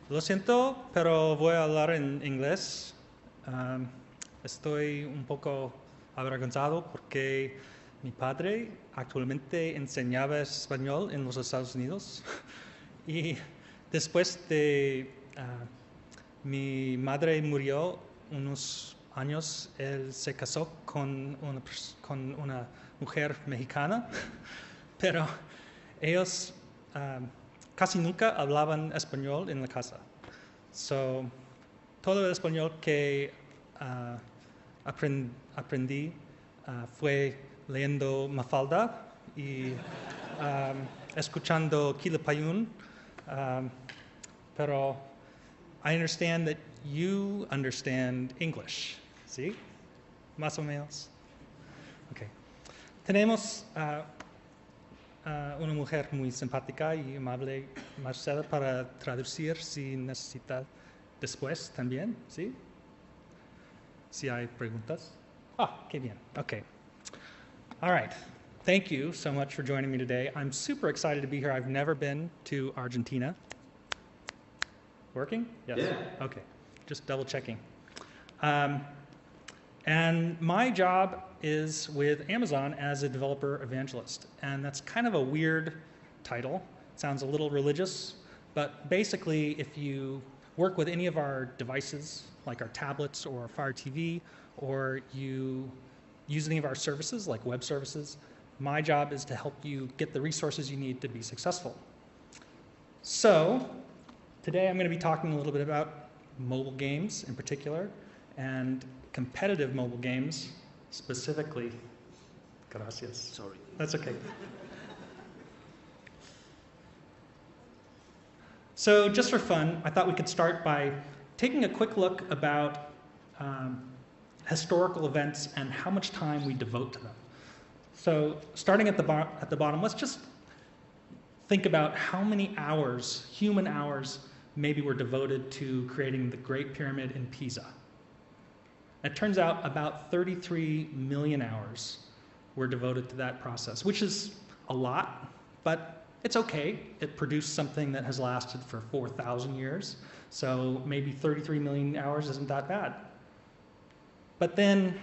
Lo siento, pero voy a hablar en inglés. Um, Estoy un poco avergonzado porque mi padre actualmente enseñaba español en los Estados Unidos y después de mi madre murió unos años, él se casó con una mujer mexicana, pero ellos casi nunca hablaban español en la casa. So, todo el español que aprendí fue leyendo Mafalda y escuchando Quilapayún, pero I understand that you understand English, ¿sí? Más o menos. Okay. Tenemos una mujer muy simpática y amable, Marcela, para traducir si necesita después también, ¿sí? Si hay preguntas. Qué bien. Okay. All right. Thank you so much for joining me today. I'm super excited to be here. I've never been to Argentina. Working? Yes. Yeah. Okay. Just double checking. And my job is with Amazon as a developer evangelist. And that's kind of a weird title. It sounds a little religious, but basically if you work with any of our devices, like our tablets or Fire TV, or you use any of our services, like web services, my job is to help you get the resources you need to be successful. So today I'm going to be talking a little bit about mobile games in particular, and competitive mobile games specifically. Gracias. Sorry. That's okay. So just for fun, I thought we could start by taking a quick look about historical events and how much time we devote to them. So starting at the bottom, let's just think about how many hours, human hours, maybe were devoted to creating the Great Pyramid in Pisa. It turns out about 33 million hours were devoted to that process, which is a lot, but it's okay. It produced something that has lasted for 4,000 years, so maybe 33 million hours isn't that bad. But then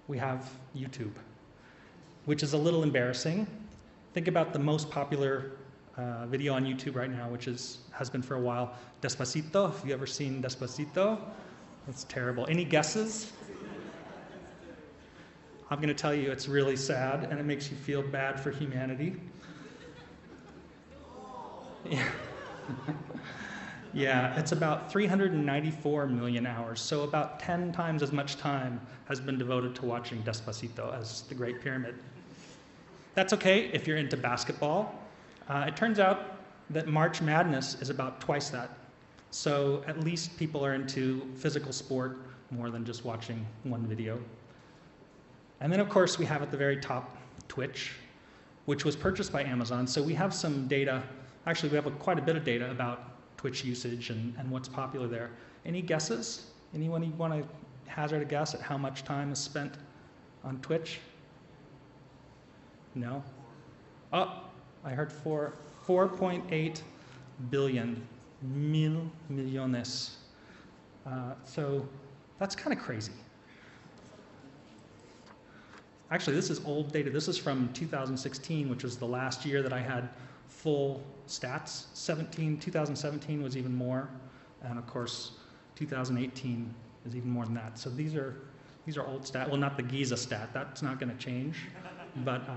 we have YouTube, which is a little embarrassing. Think about the most popular video on YouTube right now, which has been for a while, Despacito. Have you ever seen Despacito? It's terrible. Any guesses? I'm going to tell you it's really sad, and it makes you feel bad for humanity. Yeah. Yeah, it's about 394 million hours, so about 10 times as much time has been devoted to watching Despacito as the Great Pyramid. That's okay if you're into basketball. It turns out that March Madness is about twice that. So at least people are into physical sport more than just watching one video. And then of course we have at the very top Twitch, which was purchased by Amazon. So we have some data, actually we have quite a bit of data about Twitch usage and what's popular there. Any guesses? Anyone want to hazard a guess at how much time is spent on Twitch? No? Oh, I heard 4.8 billion. Mil millones. So that's kind of crazy. Actually, this is old data. This is from 2016, which was the last year that I had full stats. 2017 was even more, and of course, 2018 is even more than that. So these are old stats. Well, not the Giza stat. That's not going to change, but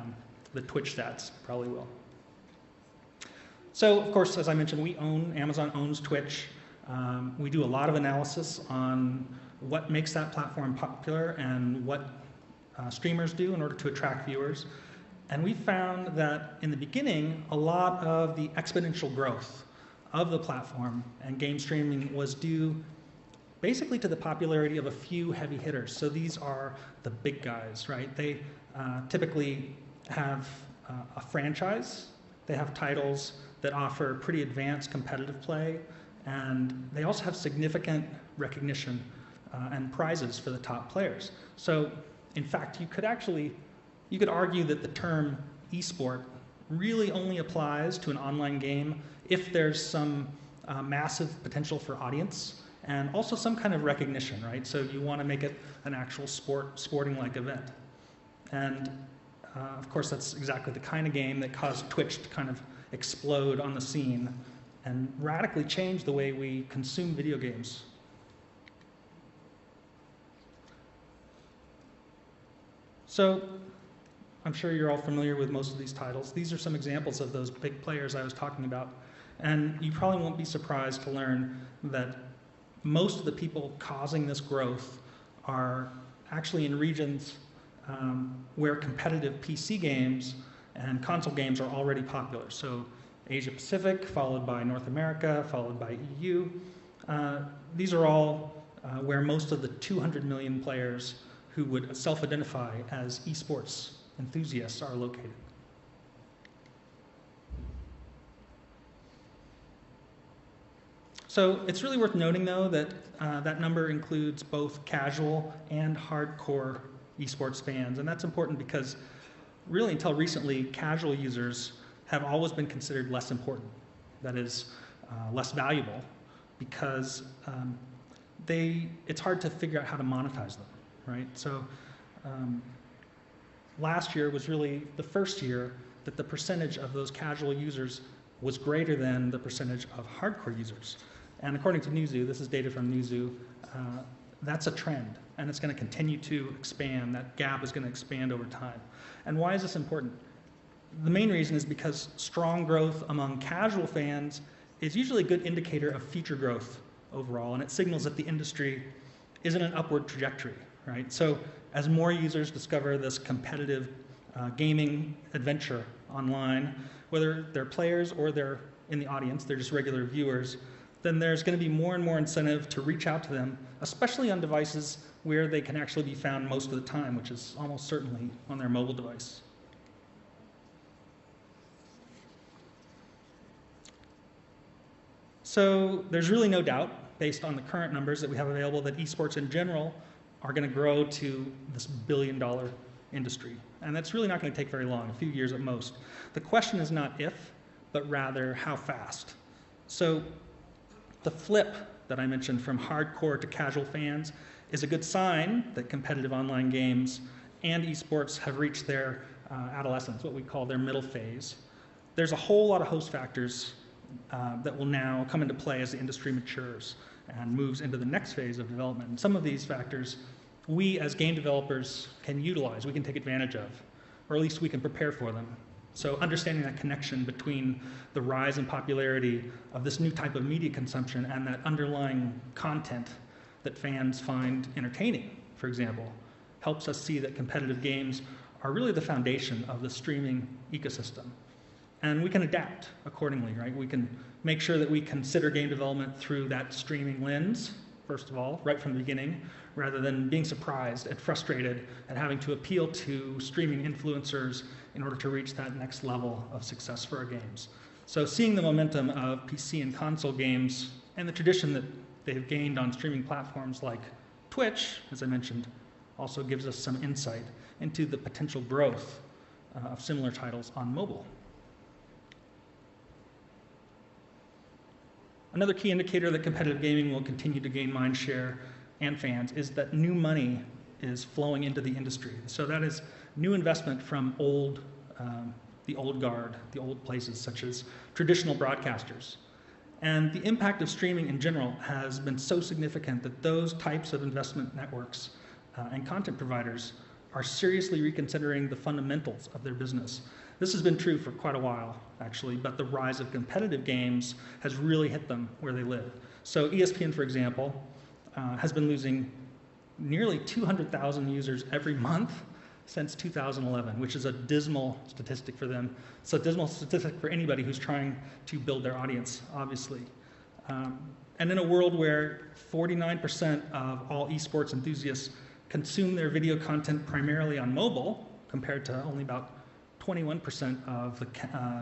the Twitch stats probably will. So, of course, as I mentioned, Amazon owns Twitch. We do a lot of analysis on what makes that platform popular and what streamers do in order to attract viewers. And we found that in the beginning, a lot of the exponential growth of the platform and game streaming was due basically to the popularity of a few heavy hitters. So these are the big guys, right? They typically have a franchise. They have titles that offer pretty advanced competitive play, and they also have significant recognition and prizes for the top players. So, in fact, you could argue that the term esport really only applies to an online game if there's some massive potential for audience, and also some kind of recognition, right? So you want to make it an actual sporting-like event. And of course, that's exactly the kind of game that caused Twitch to kind of explode on the scene and radically change the way we consume video games. So I'm sure you're all familiar with most of these titles. These are some examples of those big players I was talking about. And you probably won't be surprised to learn that most of the people causing this growth are actually in regions where competitive PC games and console games are already popular. So Asia Pacific, followed by North America, followed by EU. These are all where most of the 200 million players who would self-identify as esports enthusiasts are located. So it's really worth noting, though, that that number includes both casual and hardcore esports fans. And that's important because really until recently, casual users have always been considered less important. That is, less valuable because it's hard to figure out how to monetize them, right? So last year was really the first year that the percentage of those casual users was greater than the percentage of hardcore users. And according to Newzoo, this is data from Newzoo, that's a trend, and it's going to continue to expand. That gap is going to expand over time. And why is this important? The main reason is because strong growth among casual fans is usually a good indicator of future growth overall, and it signals that the industry is in an upward trajectory, right? So as more users discover this competitive gaming adventure online, whether they're players or they're in the audience, they're just regular viewers, then there's going to be more and more incentive to reach out to them, especially on devices where they can actually be found most of the time, which is almost certainly on their mobile device. So there's really no doubt, based on the current numbers that we have available, that esports in general are going to grow to this billion-dollar industry. And that's really not going to take very long, a few years at most. The question is not if, but rather how fast. So the flip that I mentioned from hardcore to casual fans is a good sign that competitive online games and esports have reached their adolescence, what we call their middle phase. There's a whole lot of host factors that will now come into play as the industry matures and moves into the next phase of development. And some of these factors we as game developers can utilize, we can take advantage of, or at least we can prepare for them. So understanding that connection between the rise in popularity of this new type of media consumption and that underlying content that fans find entertaining, for example, helps us see that competitive games are really the foundation of the streaming ecosystem. And we can adapt accordingly, right? We can make sure that we consider game development through that streaming lens, first of all, right from the beginning, rather than being surprised and frustrated and having to appeal to streaming influencers in order to reach that next level of success for our games. So seeing the momentum of PC and console games and the tradition that they've gained on streaming platforms like Twitch, as I mentioned, also gives us some insight into the potential growth of similar titles on mobile. Another key indicator that competitive gaming will continue to gain mind share and fans is that new money is flowing into the industry. So that is new investment from the old guard, the old places such as traditional broadcasters. And the impact of streaming in general has been so significant that those types of investment networks and content providers are seriously reconsidering the fundamentals of their business. This has been true for quite a while, actually, but the rise of competitive games has really hit them where they live. So ESPN, for example, has been losing nearly 200,000 users every month since 2011, which is a dismal statistic for them. It's a dismal statistic for anybody who's trying to build their audience, obviously. And in a world where 49% of all esports enthusiasts consume their video content primarily on mobile, compared to only about 21% of the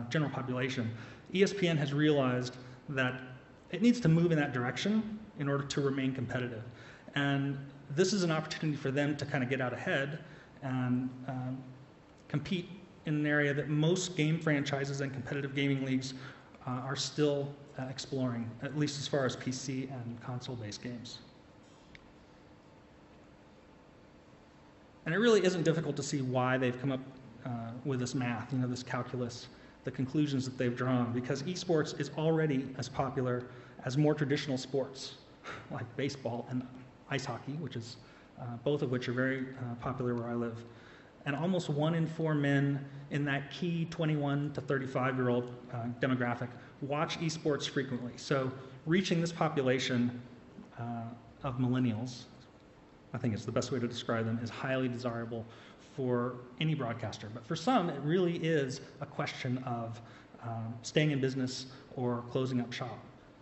general population, ESPN has realized that it needs to move in that direction in order to remain competitive. And this is an opportunity for them to kind of get out ahead and compete in an area that most game franchises and competitive gaming leagues are still exploring, at least as far as PC and console-based games. And it really isn't difficult to see why they've come up with this math, this calculus, the conclusions that they've drawn, because esports is already as popular as more traditional sports, like baseball and ice hockey, which is both of which are very popular where I live. And almost 1 in 4 men in that key 21 to 35-year-old demographic watch esports frequently. So reaching this population of millennials, I think it's the best way to describe them, is highly desirable for any broadcaster. But for some, it really is a question of staying in business or closing up shop.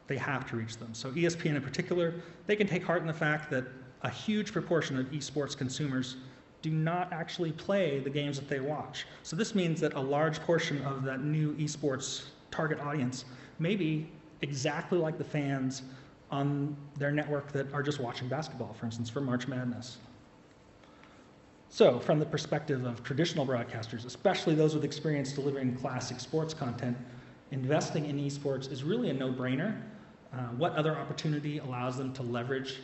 They have to reach them. So ESPN in particular, they can take heart in the fact that a huge proportion of esports consumers do not actually play the games that they watch. So this means that a large portion of that new esports target audience may be exactly like the fans on their network that are just watching basketball, for instance, for March Madness. So from the perspective of traditional broadcasters, especially those with experience delivering classic sports content, investing in esports is really a no-brainer. What other opportunity allows them to leverage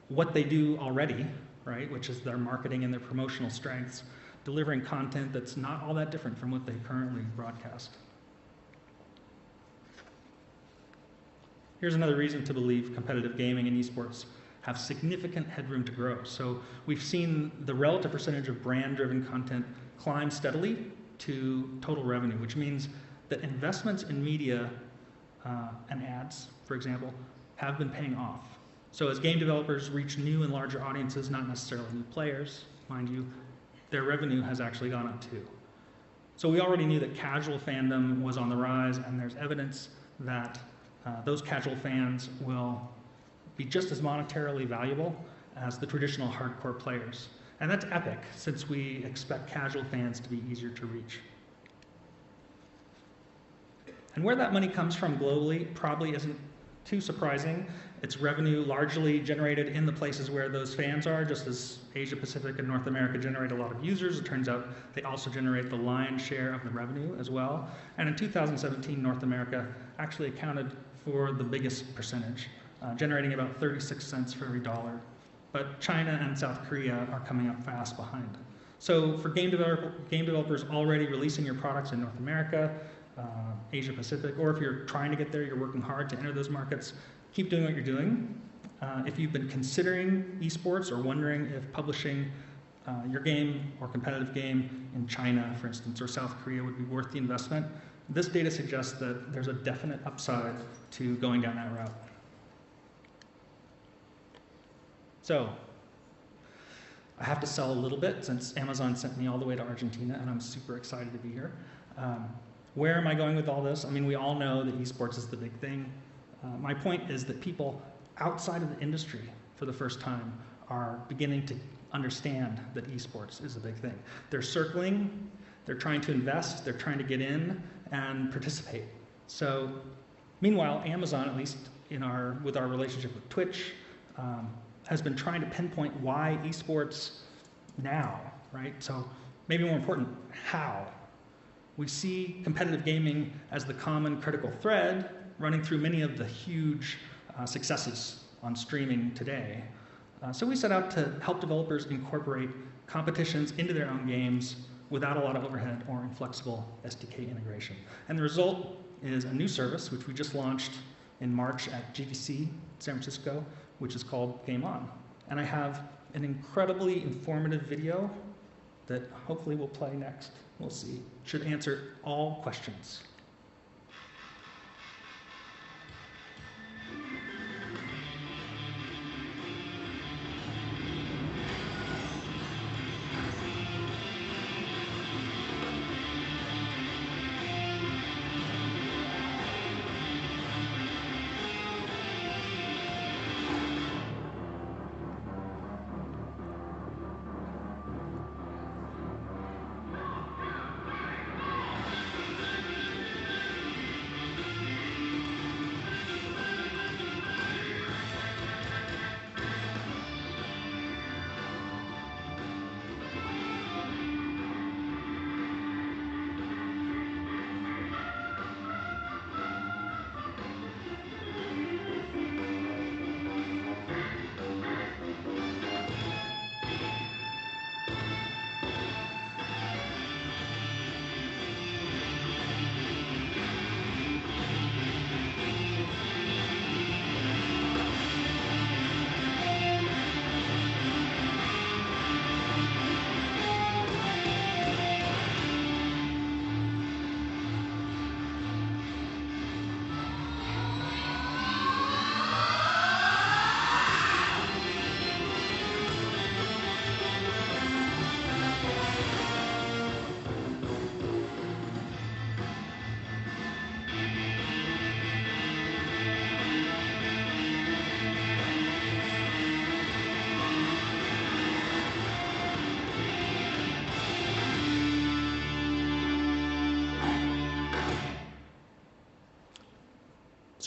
what they do already, right, which is their marketing and their promotional strengths, delivering content that's not all that different from what they currently broadcast. Here's another reason to believe competitive gaming and esports have significant headroom to grow. So we've seen the relative percentage of brand-driven content climb steadily to total revenue, which means that investments in media and ads, for example, have been paying off. So as game developers reach new and larger audiences, not necessarily new players, mind you, their revenue has actually gone up too. So we already knew that casual fandom was on the rise, and there's evidence that those casual fans will be just as monetarily valuable as the traditional hardcore players. And that's epic, since we expect casual fans to be easier to reach. And where that money comes from globally probably isn't too surprising. It's revenue largely generated in the places where those fans are, just as Asia Pacific and North America generate a lot of users. It turns out they also generate the lion's share of the revenue as well. And in 2017, North America actually accounted for the biggest percentage, generating about 36 cents for every dollar. But China and South Korea are coming up fast behind. So for game developers already releasing your products in North America, Asia Pacific, or if you're trying to get there, you're working hard to enter those markets, keep doing what you're doing. If you've been considering esports or wondering if publishing your game or competitive game in China, for instance, or South Korea would be worth the investment, this data suggests that there's a definite upside to going down that route. So I have to sell a little bit since Amazon sent me all the way to Argentina, and I'm super excited to be here. Where am I going with all this? I mean, we all know that esports is the big thing. My point is that people outside of the industry, for the first time, are beginning to understand that esports is a big thing. They're circling, they're trying to invest, they're trying to get in and participate. So, meanwhile, Amazon, at least with our relationship with Twitch, has been trying to pinpoint why esports now, right? So, maybe more important, how? We see competitive gaming as the common critical thread running through many of the huge successes on streaming today. So we set out to help developers incorporate competitions into their own games without a lot of overhead or inflexible SDK integration. And the result is a new service, which we just launched in March at GDC San Francisco, which is called Game On. And I have an incredibly informative video that hopefully will play next. We'll see. Should answer all questions.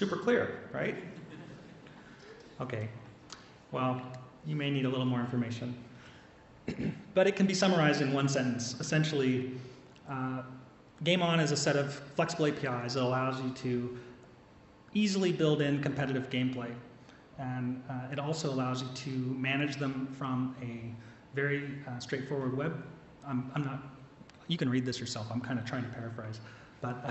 Super clear, right? Okay, well, you may need a little more information. But it can be summarized in one sentence. Essentially, Game On is a set of flexible APIs that allows you to easily build in competitive gameplay. And it also allows you to manage them from a very straightforward web. I'm not, you can read this yourself, I'm kind of trying to paraphrase. But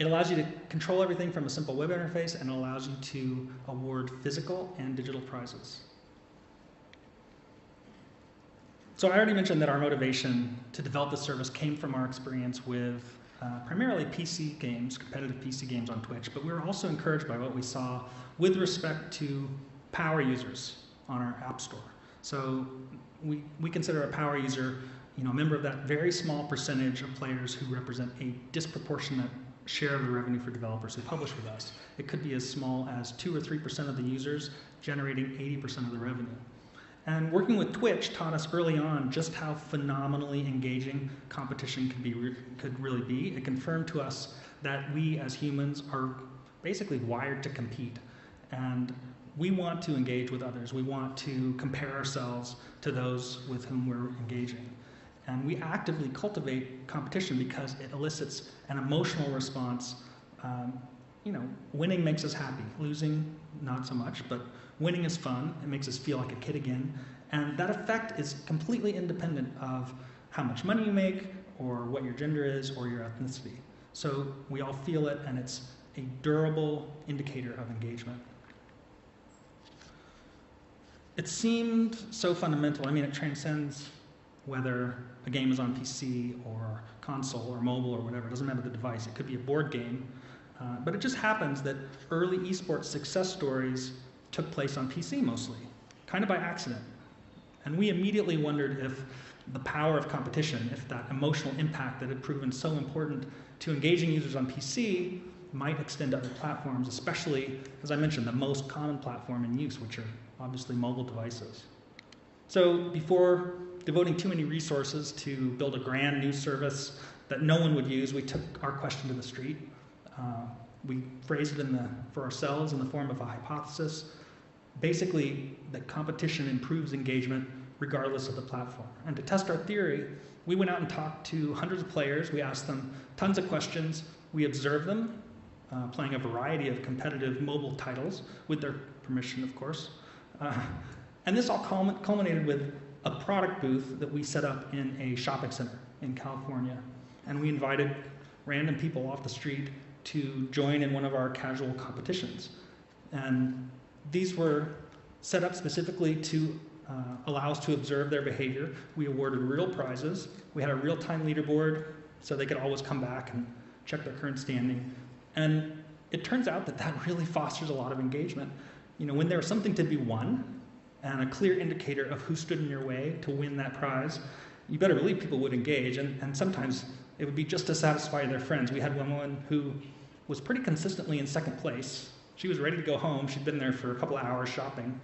it allows you to control everything from a simple web interface, and it allows you to award physical and digital prizes. So I already mentioned that our motivation to develop this service came from our experience with primarily PC games, competitive PC games on Twitch, but we were also encouraged by what we saw with respect to power users on our App Store. So we consider a power user, a member of that very small percentage of players who represent a disproportionate share of the revenue for developers who publish with us. It could be as small as 2 or 3% of the users generating 80% of the revenue. And working with Twitch taught us early on just how phenomenally engaging competition could really be. It confirmed to us that we as humans are basically wired to compete. And we want to engage with others. We want to compare ourselves to those with whom we're engaging. And we actively cultivate competition because it elicits an emotional response. Winning makes us happy. Losing, not so much, but winning is fun. It makes us feel like a kid again. And that effect is completely independent of how much money you make or what your gender is or your ethnicity. So we all feel it, and it's a durable indicator of engagement. It seemed so fundamental. It transcends whether a game is on PC or console or mobile or whatever. It doesn't matter the device. It could be a board game. But it just happens that early esports success stories took place on PC mostly, kind of by accident. And we immediately wondered if the power of competition, if that emotional impact that had proven so important to engaging users on PC might extend to other platforms, especially, as I mentioned, the most common platform in use, which are obviously mobile devices. So before devoting too many resources to build a grand new service that no one would use, we took our question to the street. We phrased it for ourselves in the form of a hypothesis, basically that competition improves engagement regardless of the platform. And to test our theory, we went out and talked to hundreds of players. We asked them tons of questions. We observed them playing a variety of competitive mobile titles, with their permission, of course. And this all culminated with a product booth that we set up in a shopping center in California. And we invited random people off the street to join in one of our casual competitions. And these were set up specifically to allow us to observe their behavior. We awarded real prizes. We had a real-time leaderboard so they could always come back and check their current standing. And it turns out that that really fosters a lot of engagement. When there's something to be won and a clear indicator of who stood in your way to win that prize, you better believe people would engage. And sometimes it would be just to satisfy their friends. We had one woman who was pretty consistently in second place. She was ready to go home. She'd been there for a couple of hours shopping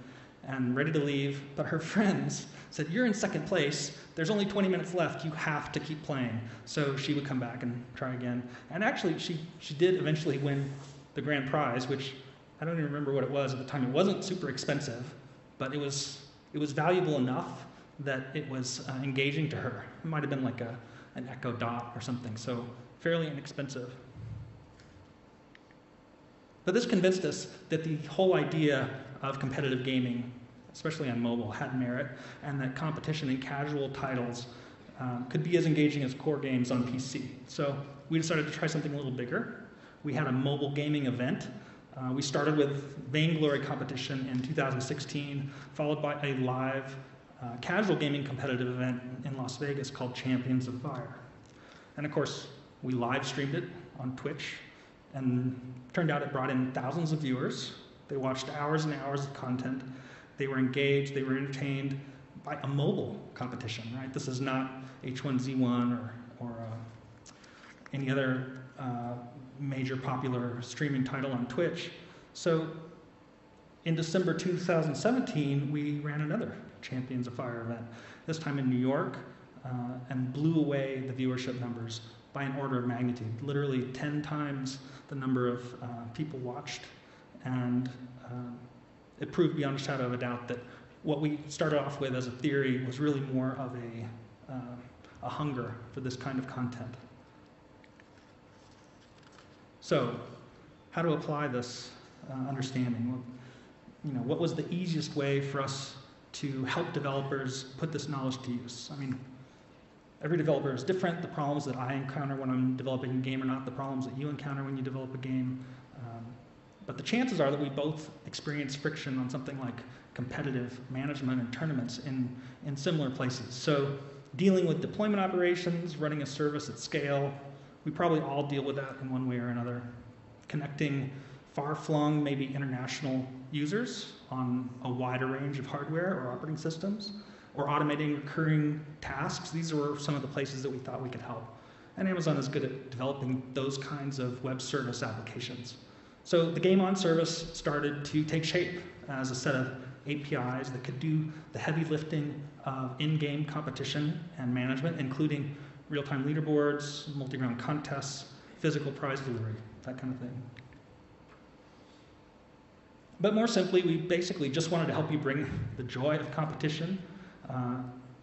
and ready to leave, but her friends said, "You're in second place. There's only 20 minutes left. You have to keep playing." So she would come back and try again. And actually, she did eventually win the grand prize, which I don't even remember what it was at the time. It wasn't super expensive, but it was valuable enough that it was engaging to her. It might have been like an Echo Dot or something, so fairly inexpensive. But this convinced us that the whole idea of competitive gaming, especially on mobile, had merit, and that competition in casual titles could be as engaging as core games on PC. So we decided to try something a little bigger. We had a mobile gaming event. We started with Vainglory competition in 2016, followed by a live casual gaming competitive event in Las Vegas called Champions of Fire. And of course, we live streamed it on Twitch, and turned out it brought in thousands of viewers. They watched hours and hours of content. They were engaged, they were entertained by a mobile competition, right? This is not H1Z1 or any other major popular streaming title on Twitch. So in December 2017, we ran another Champions of Fire event, this time in New York, and blew away the viewership numbers by an order of magnitude, literally 10 times the number of people watched. And it proved beyond a shadow of a doubt that what we started off with as a theory was really more of a hunger for this kind of content. So, how to apply this understanding? Well, you know, what was the easiest way for us to help developers put this knowledge to use? I mean, every developer is different. The problems that I encounter when I'm developing a game are not the problems that you encounter when you develop a game. But the chances are that we both experience friction on something like competitive management and tournaments in similar places. So dealing with deployment operations, running a service at scale, we probably all deal with that in one way or another. Connecting far-flung, maybe international users on a wider range of hardware or operating systems, or automating recurring tasks. These were some of the places that we thought we could help. And Amazon is good at developing those kinds of web service applications. So the Game On service started to take shape as a set of APIs that could do the heavy lifting of in-game competition and management, including real-time leaderboards, multi-round contests, physical prize delivery, that kind of thing. But more simply, we basically just wanted to help you bring the joy of competition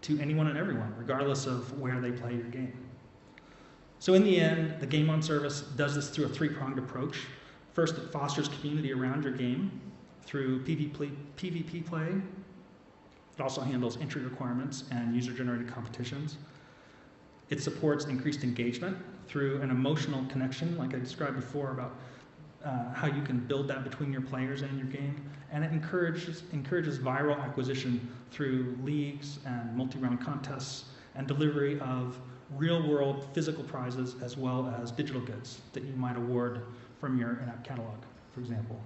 to anyone and everyone, regardless of where they play your game. So in the end, the Game On service does this through a three-pronged approach. First, it fosters community around your game through PvP play. It also handles entry requirements and user-generated competitions. It supports increased engagement through an emotional connection, like I described before, about how you can build that between your players and your game. And it encourages viral acquisition through leagues and multi-round contests and delivery of real-world physical prizes as well as digital goods that you might award from your in-app catalog, for example.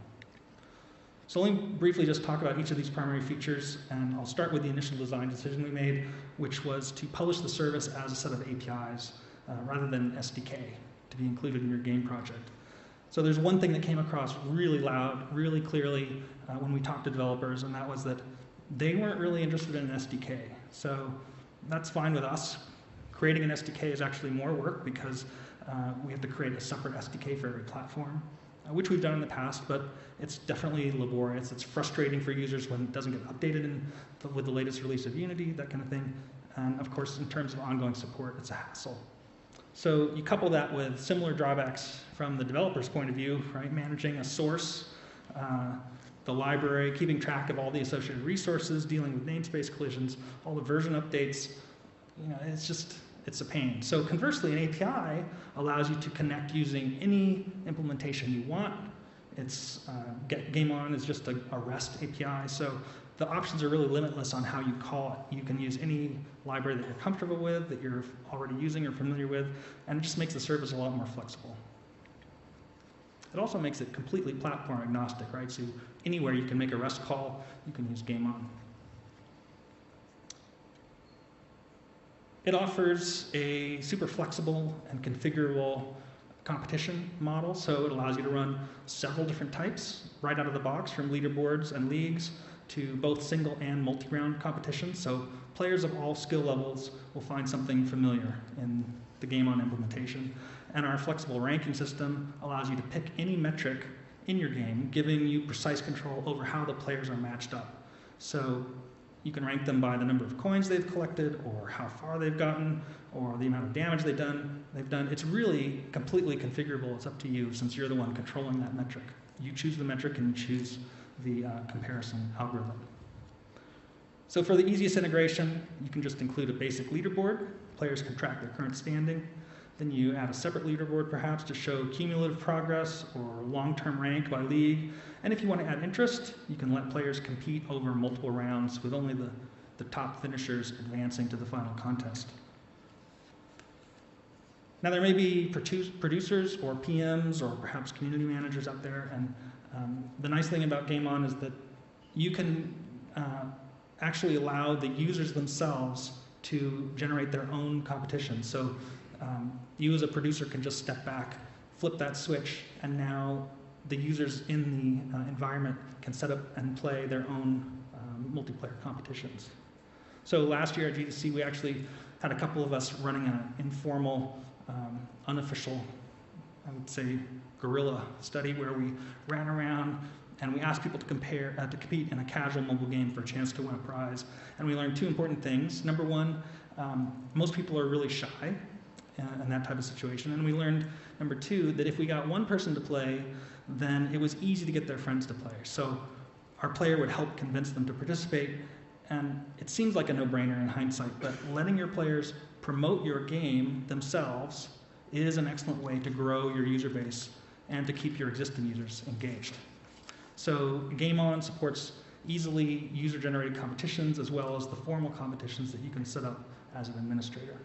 So let me briefly just talk about each of these primary features, and I'll start with the initial design decision we made, which was to publish the service as a set of APIs rather than SDK to be included in your game project. So there's one thing that came across really loud, really clearly when we talked to developers, and that was that they weren't really interested in an SDK. So that's fine with us. Creating an SDK is actually more work because we have to create a separate SDK for every platform, which we've done in the past, but it's definitely laborious. It's frustrating for users when it doesn't get updated with the latest release of Unity, that kind of thing. And of course, in terms of ongoing support, it's a hassle. So you couple that with similar drawbacks from the developer's point of view, right? Managing a source, the library, keeping track of all the associated resources, dealing with namespace collisions, all the version updates, you know, it's a pain. So conversely, an API allows you to connect using any implementation you want. Game On is just a REST API, so the options are really limitless on how you call it. You can use any library that you're comfortable with, that you're already using or familiar with, and it just makes the service a lot more flexible. It also makes it completely platform agnostic, right? So anywhere you can make a REST call, you can use Game On. It offers a super flexible and configurable competition model, so it allows you to run several different types right out of the box, from leaderboards and leagues to both single and multi-round competitions. So players of all skill levels will find something familiar in the Game On implementation. And our flexible ranking system allows you to pick any metric in your game, giving you precise control over how the players are matched up. So you can rank them by the number of coins they've collected, or how far they've gotten, or the amount of damage they've done. It's really completely configurable. It's up to you, since you're the one controlling that metric. You choose the metric and you choose the comparison algorithm. So for the easiest integration, you can just include a basic leaderboard. Players can track their current standing. Then you add a separate leaderboard, perhaps, to show cumulative progress or long-term rank by league. And if you want to add interest, you can let players compete over multiple rounds with only the top finishers advancing to the final contest. Now, there may be producers or PMs or perhaps community managers out there, and the nice thing about Game On is that you can actually allow the users themselves to generate their own competition. So you as a producer can just step back, flip that switch, and now the users in the environment can set up and play their own multiplayer competitions. So last year at GDC, we actually had a couple of us running an informal unofficial, I would say, guerrilla study where we ran around and we asked people to compete in a casual mobile game for a chance to win a prize. And we learned two important things. Number one, most people are really shy in that type of situation. And we learned, number two, that if we got one person to play, then it was easy to get their friends to play. So our player would help convince them to participate. And it seems like a no-brainer in hindsight, but letting your players promote your game themselves is an excellent way to grow your user base and to keep your existing users engaged. So Game On supports easily user-generated competitions as well as the formal competitions that you can set up as an administrator.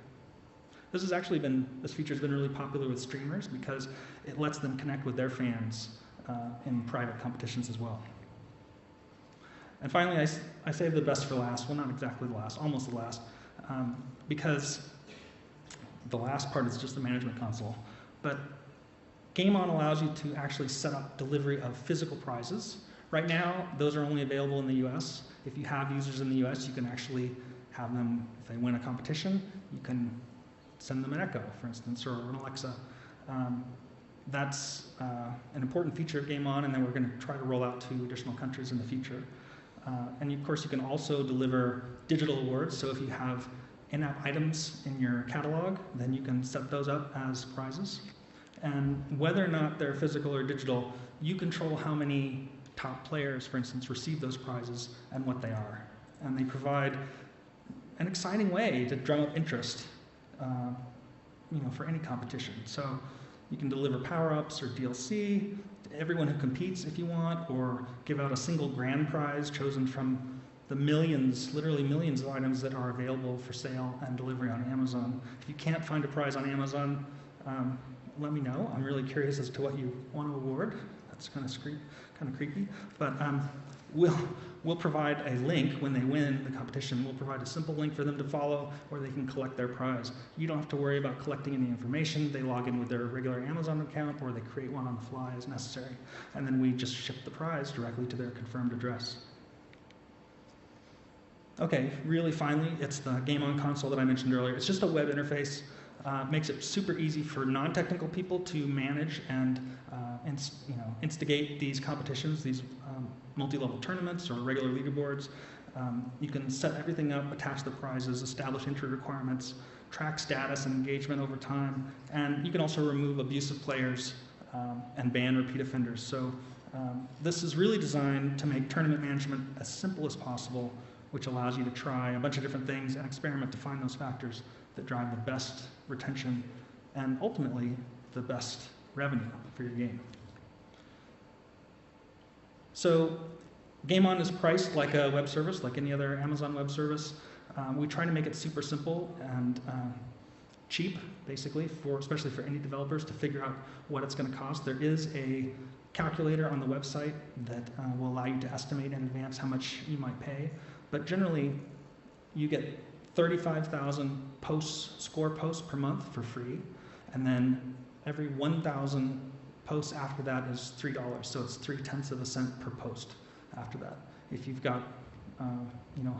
This feature's been really popular with streamers because it lets them connect with their fans in private competitions as well. And finally, I saved the best for last. Well, not exactly the last, almost the last, because the last part is just the management console. But Game On allows you to actually set up delivery of physical prizes. Right now, those are only available in the US. If you have users in the US, you can actually have them, if they win a competition, you can send them an Echo, for instance, or an Alexa. That's an important feature of Game On, and then we're going to try to roll out to additional countries in the future. And of course, you can also deliver digital awards. So if you have in-app items in your catalog, then you can set those up as prizes. And whether or not they're physical or digital, you control how many top players, for instance, receive those prizes and what they are. And they provide an exciting way to drum up interest for any competition. So you can deliver power-ups or DLC to everyone who competes if you want, or give out a single grand prize chosen from the millions, literally millions of items that are available for sale and delivery on Amazon. If you can't find a prize on Amazon, let me know. I'm really curious as to what you want to award. That's kind of creepy. But we'll provide a link when they win the competition. We'll provide a simple link for them to follow, or they can collect their prize. You don't have to worry about collecting any information. They log in with their regular Amazon account, or they create one on the fly as necessary. And then we just ship the prize directly to their confirmed address. Okay, really finally, it's the Game On console that I mentioned earlier. It's just a web interface. Makes it super easy for non-technical people to manage and instigate these competitions, these multi-level tournaments or regular leaderboards. You can set everything up, attach the prizes, establish entry requirements, track status and engagement over time, and you can also remove abusive players and ban repeat offenders. So this is really designed to make tournament management as simple as possible, which allows you to try a bunch of different things and experiment to find those factors that drive the best retention and ultimately the best revenue for your game. So Game On is priced like a web service, like any other Amazon web service. We try to make it super simple and cheap, basically, especially for indie developers to figure out what it's going to cost. There is a calculator on the website that will allow you to estimate in advance how much you might pay. But generally, you get 35,000 score posts per month for free, and then every 1,000 posts after that is $3, so it's 0.3 cents per post after that. If you've got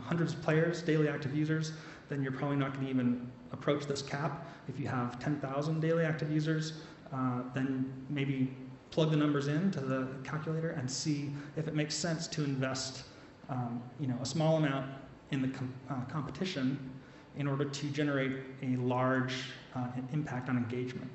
hundreds of players, daily active users, then you're probably not going to even approach this cap. If you have 10,000 daily active users, then maybe plug the numbers into the calculator and see if it makes sense to invest a small amount in the competition in order to generate a large impact on engagement.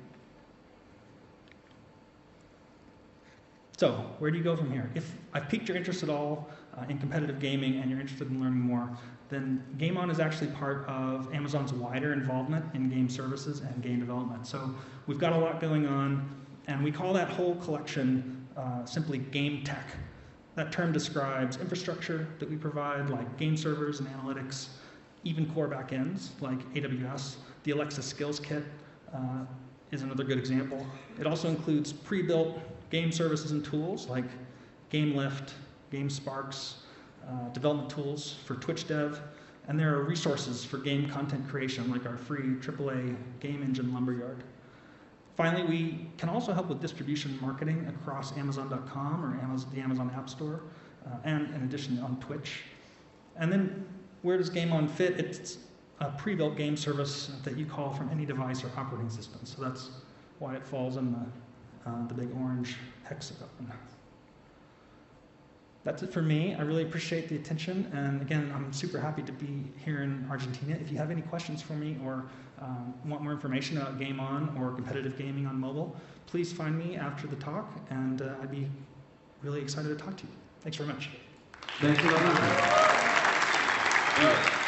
So where do you go from here? If I've piqued your interest at all in competitive gaming and you're interested in learning more, then Game On is actually part of Amazon's wider involvement in game services and game development. So we've got a lot going on, and we call that whole collection simply game tech. That term describes infrastructure that we provide, like game servers and analytics, even core backends like AWS. The Alexa Skills Kit is another good example. It also includes pre-built game services and tools like GameLift, GameSparks, development tools for Twitch dev, and there are resources for game content creation like our free AAA game engine Lumberyard. Finally, we can also help with distribution marketing across Amazon.com or the Amazon App Store, and in addition on Twitch. And then where does Game On fit? It's a pre-built game service that you call from any device or operating system. So that's why it falls in the big orange hexagon. That's it for me. I really appreciate the attention, and again, I'm super happy to be here in Argentina. If you have any questions for me or want more information about Game On or competitive gaming on mobile, please find me after the talk, and I'd be really excited to talk to you. Thanks very much. Thanks a lot.